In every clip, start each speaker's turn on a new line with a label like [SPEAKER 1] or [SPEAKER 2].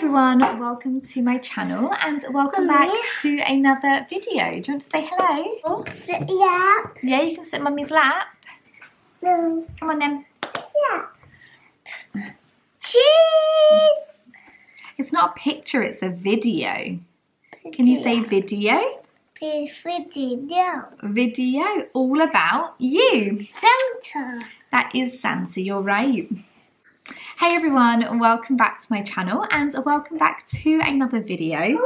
[SPEAKER 1] everyone, welcome to my channel and welcome back to another video. Do you want to say hello?
[SPEAKER 2] Oh, yeah.
[SPEAKER 1] Yeah, you can sit in Mummy's lap.
[SPEAKER 2] No.
[SPEAKER 1] Come on then.
[SPEAKER 2] Yeah. Cheese!
[SPEAKER 1] It's not a picture, it's a video. Can you say video?
[SPEAKER 2] Video.
[SPEAKER 1] Video, all about you.
[SPEAKER 2] Santa.
[SPEAKER 1] That is Santa, you're right. Hey everyone, welcome back to my channel and welcome back to another video.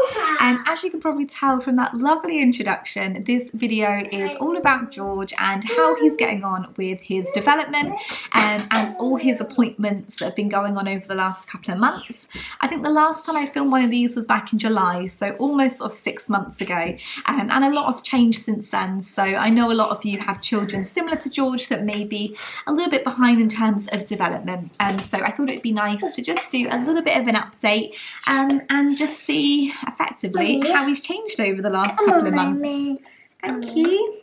[SPEAKER 1] And as you can probably tell from that lovely introduction, this video is all about George and how he's getting on with his development and all his appointments that have been going on over the last couple of months. I think the last time I filmed one of these was back in July, so almost 6 months ago, and a lot has changed since then. So I know a lot of you have children similar to George that may be a little bit behind in terms of development, and so I thought it'd be nice to just do a little bit of an update and just see effectively how he's changed over the last couple of months. Thank you.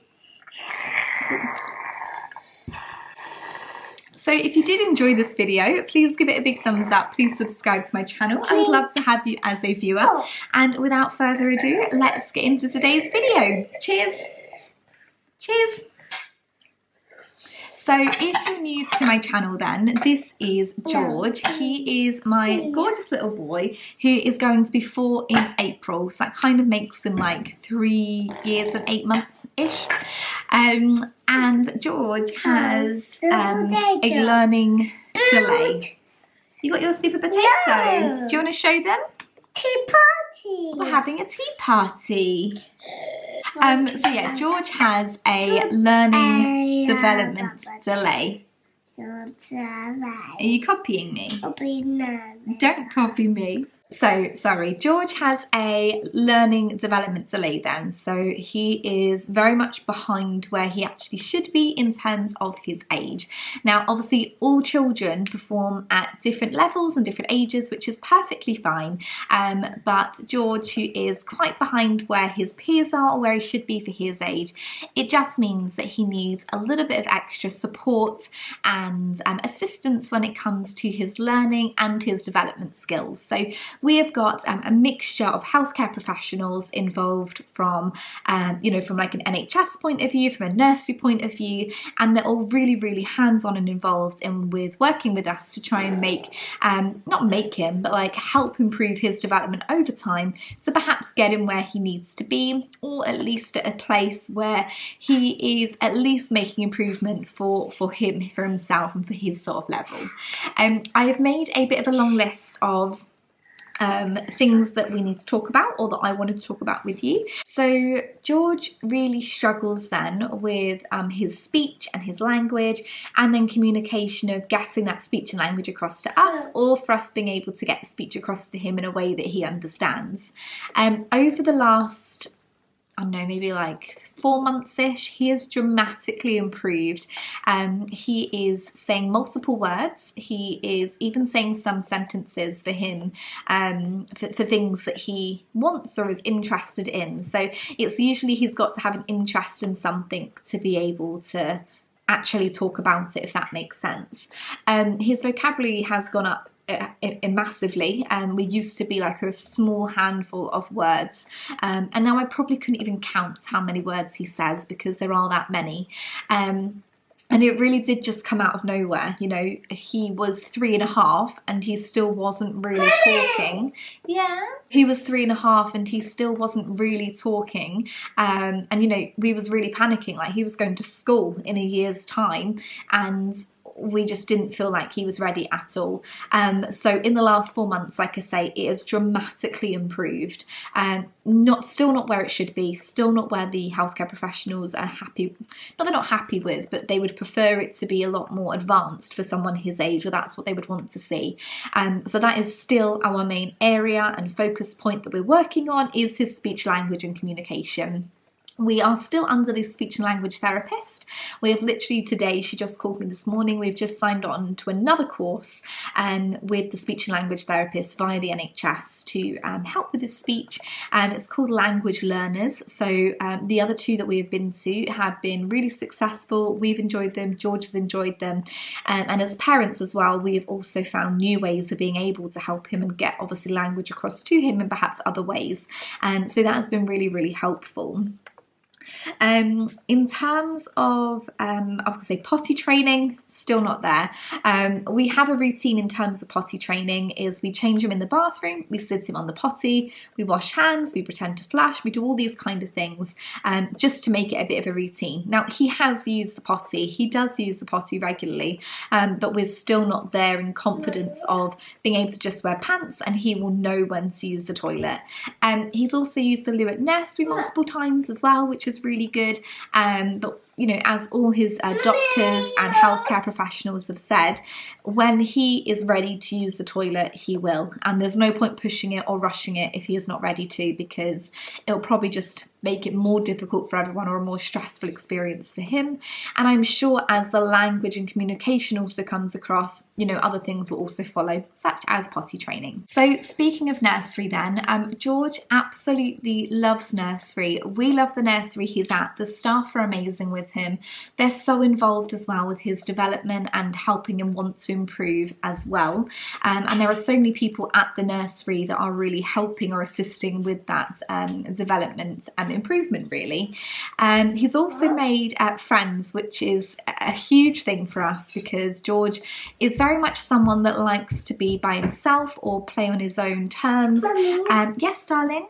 [SPEAKER 1] So if you did enjoy this video, please give it a big thumbs up. Please subscribe to my channel. I would love to have you as a viewer. And without further ado, let's get into today's video. Cheers. Cheers. So if you're new to my channel then, this is George. He is my gorgeous little boy who is going to be 4 in April. So that kind of makes him like 3 years and 8 months-ish. And George has a learning delay. You got your super potato. Do you want to show them?
[SPEAKER 2] Tea party.
[SPEAKER 1] We're having a tea party. So yeah, George has a learning development delay. Are you copying me? Don't copy me. So, sorry, George has a learning development delay then. So he is very much behind where he actually should be in terms of his age. Now, obviously, all children perform at different levels and different ages, which is perfectly fine. But George, who is quite behind where his peers are or where he should be for his age, it just means that he needs a little bit of extra support and assistance when it comes to his learning and his development skills. So we have got a mixture of healthcare professionals involved from, from like an NHS point of view, from a nursery point of view, and they're all really, really hands-on and involved in with working with us to try and make, not make him, but like help improve his development over time to perhaps get him where he needs to be, or at least at a place where he is at least making improvement for him, for himself, and for his sort of level. I have made a bit of a long list of things that we need to talk about, or that I wanted to talk about with you. So George really struggles then with his speech and his language, and then communication of getting that speech and language across to us, or for us being able to get the speech across to him in a way that he understands. Over the last, I don't know, maybe like 4 months-ish, he has dramatically improved. He is saying multiple words. He is even saying some sentences for him, for things that he wants or is interested in. So it's usually he's got to have an interest in something to be able to actually talk about it, if that makes sense. His vocabulary has gone up massively. We used to be like a small handful of words, and now I probably couldn't even count how many words he says, because there are that many. And it really did just come out of nowhere. You know, he was 3.5 and he still wasn't really talking. Yeah. He was 3.5 and he still wasn't really talking. And, you know, we was really panicking, like he was going to school in a year's time, and we just didn't feel like he was ready at all. So in the last 4 months, like I say, it has dramatically improved. Still not where it should be, still not where the healthcare professionals are happy. Not they're not happy with, but they would prefer it to be a lot more advanced for someone his age, or that's what they would want to see. So that is still our main area and focus point that we're working on, is his speech, language and communication. We are still under this speech and language therapist. We have literally today, she just called me this morning, we've just signed on to another course with the speech and language therapist via the NHS to help with his speech. It's called Language Learners. So the other two that we have been to have been really successful. We've enjoyed them, George has enjoyed them. And as parents as well, we have also found new ways of being able to help him and get obviously language across to him in perhaps other ways. So that has been really, really helpful. In terms of, I was going to say potty training, still not there. We have a routine in terms of potty training is we change him in the bathroom, we sit him on the potty, we wash hands, we pretend to flush, we do all these kind of things just to make it a bit of a routine. Now he has used the potty, he does use the potty regularly, but we're still not there in confidence of being able to just wear pants and he will know when to use the toilet. He's also used the loo at nursery multiple times as well, which is really good. But you know, as all his doctors and healthcare professionals have said, when he is ready to use the toilet, he will. And there's no point pushing it or rushing it if he is not ready to, because it'll probably just make it more difficult for everyone or a more stressful experience for him. And I'm sure as the language and communication also comes across, you know, other things will also follow, such as potty training. So speaking of nursery then, George absolutely loves nursery. We love the nursery he's at. The staff are amazing with him. They're so involved as well with his development and helping him want to improve as well. And there are so many people at the nursery that are really helping or assisting with that development and improvement really. He's also made friends, which is a huge thing for us because George is very much someone that likes to be by himself or play on his own terms. Yes, darling?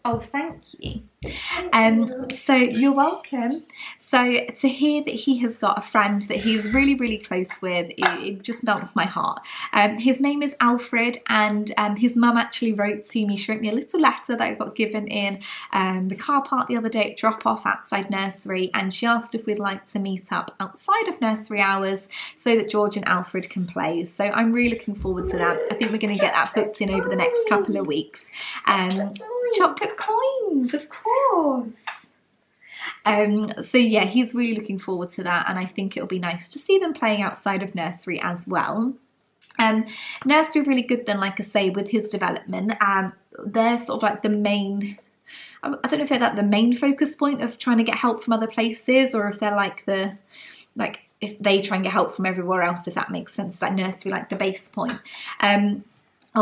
[SPEAKER 1] Oh, thank you. So you're welcome. So to hear that he has got a friend that he's really, really close with, it just melts my heart. His name is Alfred, and his mum actually wrote to me. She wrote me a little letter that I got given in the car park the other day at drop off outside nursery, and she asked if we'd like to meet up outside of nursery hours so that George and Alfred can play. So I'm really looking forward to that. I think we're going to get that booked in over the next couple of weeks. Chocolate coins, of course. So yeah, he's really looking forward to that, and I think it'll be nice to see them playing outside of nursery as well. Nursery really good then, like I say, with his development. They're sort of like the main, I don't know if they're like the main focus point of trying to get help from other places, or if they're like the, if they try and get help from everywhere else, if that makes sense. Like nursery, like the base point.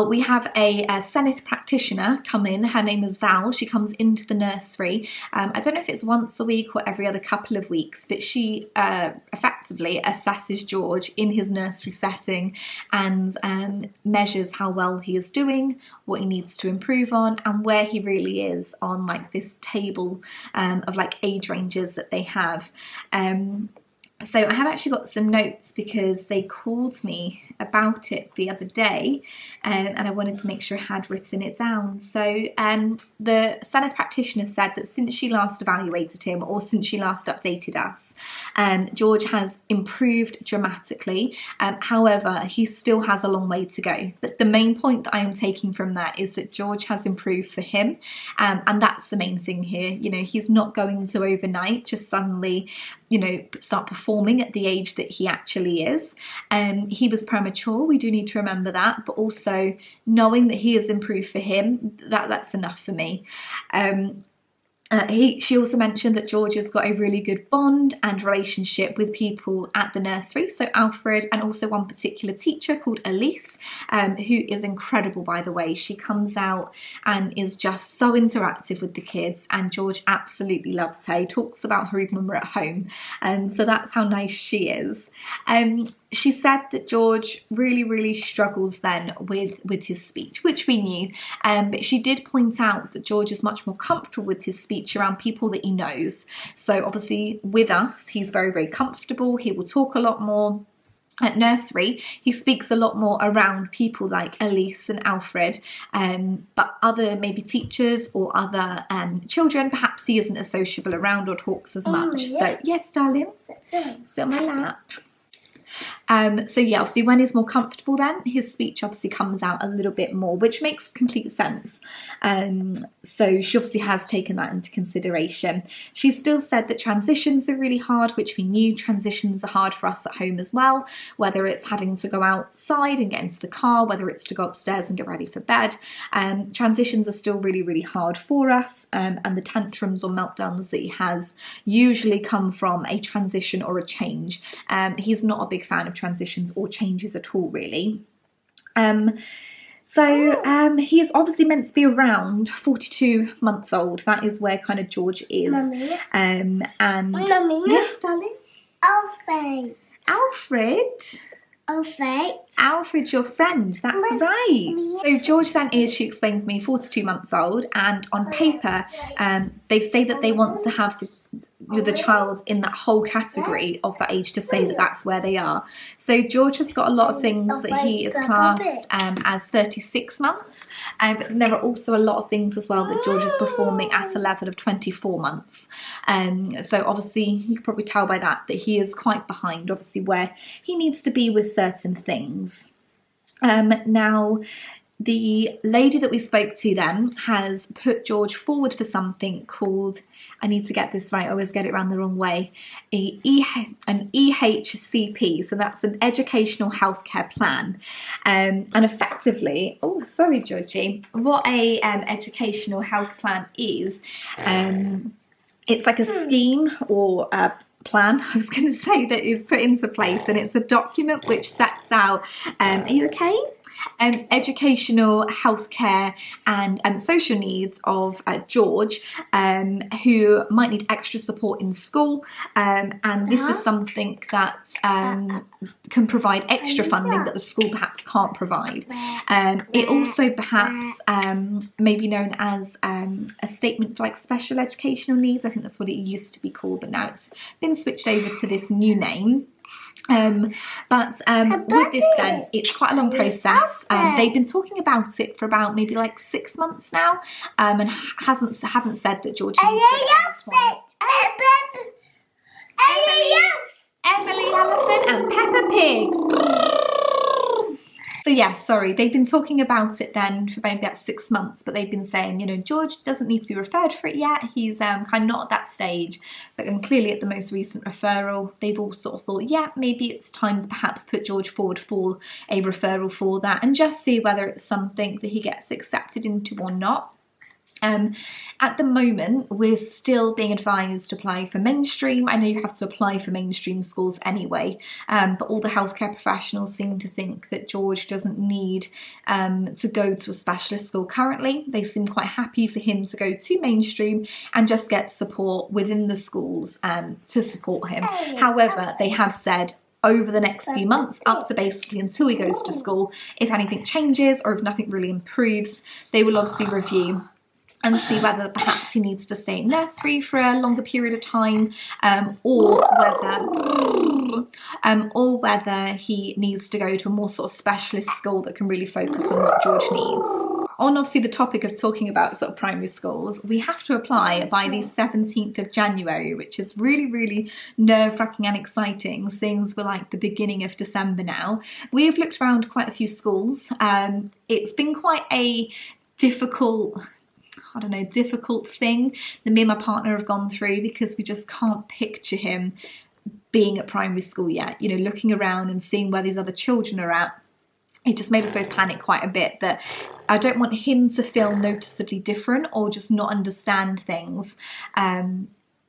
[SPEAKER 1] We have a Senate practitioner come in. Her name is Val. She comes into the nursery. I don't know if it's once a week or every other couple of weeks, but she effectively assesses George in his nursery setting and measures how well he is doing, what he needs to improve on, and where he really is on like this table of like age ranges that they have. So I have actually got some notes because they called me about it the other day, and I wanted to make sure I had written it down. So the Senate practitioner said that since she last evaluated him, or since she last updated us, George has improved dramatically. However, he still has a long way to go. But the main point that I am taking from that is that George has improved for him, and that's the main thing here. You know, he's not going to overnight just suddenly, you know, start performing at the age that he actually is. He was premature, we do need to remember that, but also knowing that he has improved for him, that's enough for me. She also mentioned that George has got a really good bond and relationship with people at the nursery, so Alfred and also one particular teacher called Elise, who is incredible, by the way. She comes out and is just so interactive with the kids, and George absolutely loves her. He talks about her even when we're at home, so that's how nice she is. She said that George really, really struggles then with his speech, which we knew, but she did point out that George is much more comfortable with his speech around people that he knows. So obviously with us, he's very, very comfortable. He will talk a lot more. At nursery, he speaks a lot more around people like Elise and Alfred, but other maybe teachers or other children, perhaps he isn't as sociable around or talks as much. So yes, darling, sit on my lap. So yeah, obviously when he's more comfortable then, his speech obviously comes out a little bit more, which makes complete sense. So she obviously has taken that into consideration. She still said that transitions are really hard, which we knew. Transitions are hard for us at home as well, whether it's having to go outside and get into the car, whether it's to go upstairs and get ready for bed. Transitions are still really, really hard for us, and the tantrums or meltdowns that he has usually come from a transition or a change. He's not a big fan of transitions or changes at all, really. So he is obviously meant to be around 42 months old. That is where kind of George is.
[SPEAKER 2] Mummy.
[SPEAKER 1] And
[SPEAKER 2] Mummy.
[SPEAKER 1] yes, darling.
[SPEAKER 2] Alfred.
[SPEAKER 1] Alfred's your friend, that's right. So George then is, she explains to me, 42 months old, and on paper they say that they want to have the child in that whole category of that age to say that that's where they are. So George has got a lot of things that he is classed as 36 months, but there are also a lot of things as well that George is performing at a level of 24 months. So obviously you can probably tell by that he is quite behind, obviously, where he needs to be with certain things. Now, the lady that we spoke to then has put George forward for something called, I need to get this right, I always get it around the wrong way, an EHCP, so that's an educational healthcare plan. And effectively, oh sorry Georgie, what a educational health plan is, it's like a scheme or a plan, I was going to say, that is put into place, and it's a document which sets out, are you okay? Educational, healthcare and social needs of George, who might need extra support in school, and this is something that can provide extra funding that the school perhaps can't provide. It also perhaps may be known as a statement for like special educational needs. I think that's what it used to be called, but now it's been switched over to this new name. With this then, it's quite a long process. They've been talking about it for about maybe like 6 months now, and haven't said that George needs Emily Elephant and Peppa Pig. So yeah, sorry, they've been talking about it then for maybe about 6 months, but they've been saying, you know, George doesn't need to be referred for it yet. He's kind of not at that stage. But clearly at the most recent referral, they've all sort of thought, yeah, maybe it's time to perhaps put George forward for a referral for that and just see whether it's something that he gets accepted into or not. At the moment, we're still being advised to apply for mainstream. I know you have to apply for mainstream schools anyway, but all the healthcare professionals seem to think that George doesn't need to go to a specialist school currently. They seem quite happy for him to go to mainstream and just get support within the schools to support him. However, they have said over the next few months, up to basically until he goes to school, if anything changes or if nothing really improves, they will obviously review and see whether perhaps he needs to stay in nursery for a longer period of time, or whether he needs to go to a more sort of specialist school that can really focus on what George needs. On obviously the topic of talking about sort of primary schools, we have to apply by the 17th of January, which is really, really nerve-wracking and exciting, since we're like the beginning of December now. We've looked around quite a few schools. It's been quite a difficult thing that me and my partner have gone through, because we just can't picture him being at primary school yet. You know, looking around and seeing where these other children are at, it just made us both panic quite a bit, that I don't want him to feel noticeably different or just not understand things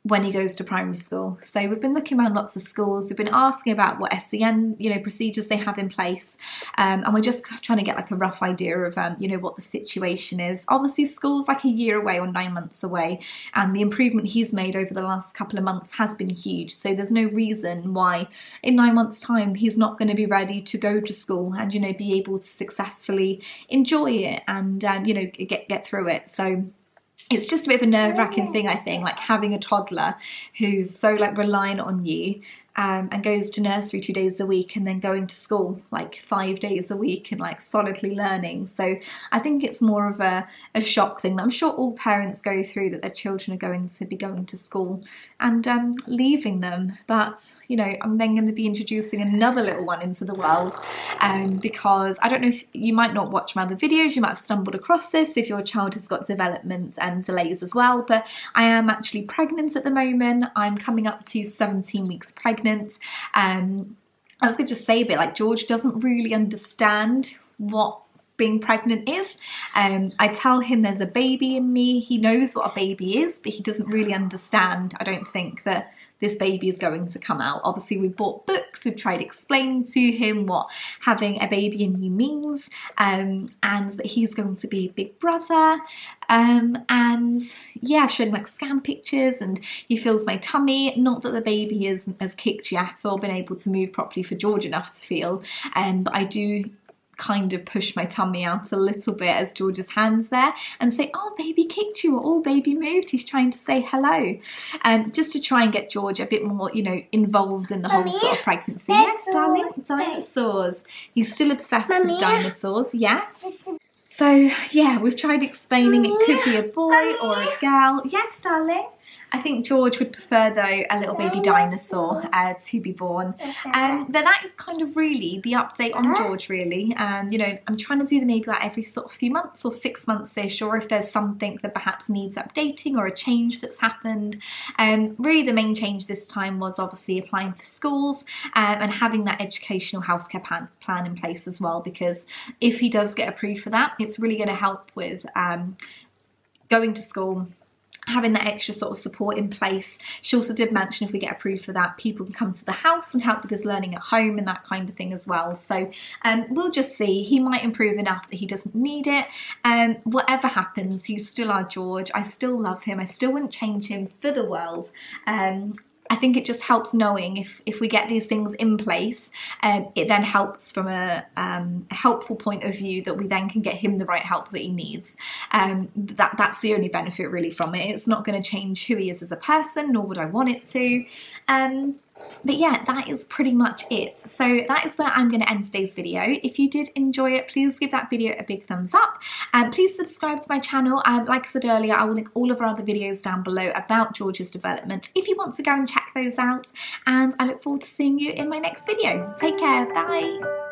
[SPEAKER 1] when he goes to primary school. So we've been looking around lots of schools. We've been asking about what SEN, procedures they have in place, and we're just trying to get like a rough idea of, what the situation is. Obviously, school's like a year away or 9 months away, and the improvement he's made over the last couple of months has been huge. So there's no reason why in 9 months' time he's not going to be ready to go to school and be able to successfully enjoy it and get through it. So it's just a bit of a nerve-wracking thing, I think, like having a toddler who's so like reliant on you, and goes to nursery 2 days a week and then going to school like 5 days a week and like solidly learning. So I think it's more of a shock thing that I'm sure all parents go through, that their children are going to be going to school and leaving them. But you know, I'm then going to be introducing another little one into the world, because I don't know if you might not watch my other videos, you might have stumbled across this if your child has got development and delays as well, but I am actually pregnant at the moment. I'm coming up to 17 weeks pregnant. I was going to just say a bit like George doesn't really understand what being pregnant is. I tell him there's a baby in me. He knows what a baby is, but he doesn't really understand, I don't think, that this baby is going to come out. Obviously we've bought books, we've tried explaining to him what having a baby in you means, and that he's going to be a big brother, and yeah, I've shown him like scan pictures and he feels my tummy. Not that the baby has kicked yet or been able to move properly for George enough to feel, but I do kind of push my tummy out a little bit as George's hands there and say, oh, baby kicked you, or oh, baby moved. He's trying to say hello, just to try and get George a bit more, you know, involved in the whole sort of pregnancy. Yes, darling, dinosaurs. He's still obsessed with dinosaurs, yes. So yeah, we've tried explaining it could be a boy or a girl. Yes, darling. I think George would prefer, though, a little baby dinosaur to be born. But that is kind of really the update on George, really. You know, I'm trying to do them maybe like every sort of few months or 6 months-ish, or if there's something that perhaps needs updating or a change that's happened. Really the main change this time was obviously applying for schools and having that educational healthcare plan in place as well, because if he does get approved for that, it's really going to help with going to school, having that extra sort of support in place. She also did mention if we get approved for that, people can come to the house and help with his learning at home and that kind of thing as well. So we'll just see. He might improve enough that he doesn't need it. Whatever happens, he's still our George. I still love him. I still wouldn't change him for the world. I think it just helps knowing if we get these things in place, it then helps from a helpful point of view that we then can get him the right help that he needs. That's the only benefit really from it. It's not going to change who he is as a person, nor would I want it to. But yeah, that is pretty much it. So that is where I'm going to end today's video. If you did enjoy it, please give that video a big thumbs up. Please subscribe to my channel. Like I said earlier, I will link all of our other videos down below about George's development if you want to go and check those out. And I look forward to seeing you in my next video. Take care. Bye.